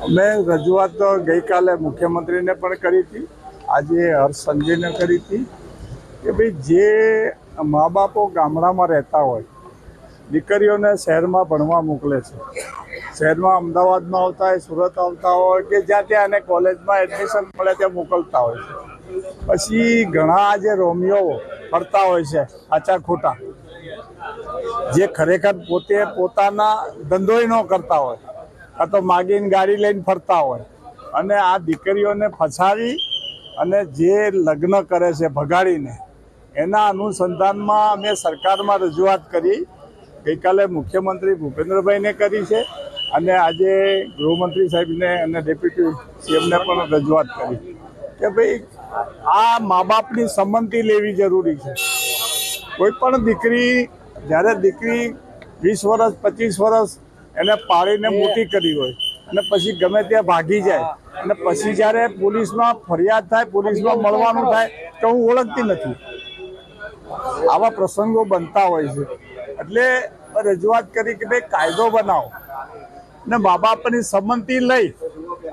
અમે રજૂઆત તો ગઈકાલે મુખ્યમંત્રીને પણ કરી હતી, આજે હર્ષ સંઘવીને કરી હતી કે ભાઈ જે મા બાપો ગામડામાં રહેતા હોય, દીકરીઓને શહેરમાં ભણવા મોકલે છે, શહેરમાં અમદાવાદમાં આવતા હોય, સુરત આવતા હોય કે જ્યાં ત્યાં એને કોલેજમાં એડમિશન મળે ત્યાં મોકલતા હોય છે. પછી ઘણા જે રોમિયો ફરતા હોય છે આચા ખોટા, જે ખરેખર પોતે પોતાના ધંધોય ન કરતા હોય, આ તો માગીને ગાડી લઈને ફરતા હોય, અને આ દીકરીઓને ફસાવી અને જે લગ્ન કરે છે ભગાડીને, એના અનુસંધાનમાં અમે સરકારમાં રજૂઆત કરી. ગઈકાલે મુખ્યમંત્રી ભૂપેન્દ્રભાઈને કરી છે અને આજે ગૃહમંત્રી સાહેબને અને ડેપ્યુટી સીએમને પણ રજૂઆત કરી કે ભાઈ આ મા બાપની સંમતિ લેવી જરૂરી છે. કોઈ પણ દીકરી, જ્યારે દીકરી 20 વર્ષ 25 વર્ષ એને પાળીને મોટી કરી હોય અને પછી ગમે ત્યાં ભાગી જાય અને પછી જ્યારે પોલીસમાં ફરિયાદ થાય, પોલીસમાં મળવાનું થાય તો હું ઓળખતી નથી. આવા પ્રસંગો બનતા હોય છે. એટલે રજૂઆત કરી કે ભાઈ કાયદો બનાવો ને મા બાપની સંમતિ લઈ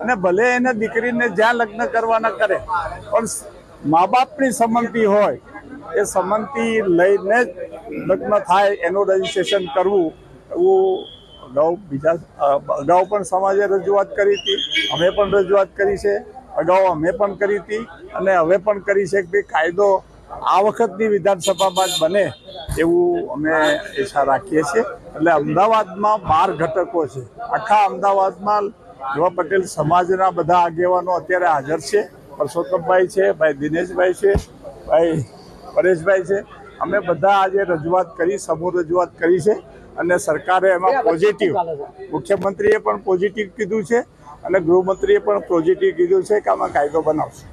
અને ભલે એને દીકરીને જ્યાં લગ્ન કરવાના કરે, પણ મા બાપની સંમતિ હોય એ સંમતિ લઈને જ લગ્ન થાય એનું રજીસ્ટ્રેશન કરવું. એવું અગાઉ પણ સમાજે રજૂઆત કરી હતી, અમે પણ રજૂઆત કરી છે, અગાઉ અમે પણ કરી હતી અને હવે પણ કરી છે કે ભાઈ કાયદો આ વખતની વિધાનસભામાં જ બને એવું અમે ઈચ્છા રાખીએ છીએ. એટલે અમદાવાદમાં 12 ઘટકો છે. આખા અમદાવાદમાં યુવા પટેલ સમાજના બધા આગેવાનો અત્યારે હાજર છે. પરસોત્તમભાઈ છે, ભાઈ દિનેશભાઈ છે, ભાઈ પરેશભાઈ છે. અમે બધા આજે રજૂઆત કરી, સમૂહ રજૂઆત કરી છે અને સરકારે એમાં પોઝિટિવ, મુખ્યમંત્રીએ પણ પોઝિટિવ કીધું છે અને ગૃહમંત્રીએ પણ પોઝિટિવ કીધું છે કે આમાં કાયદો બનાવશે.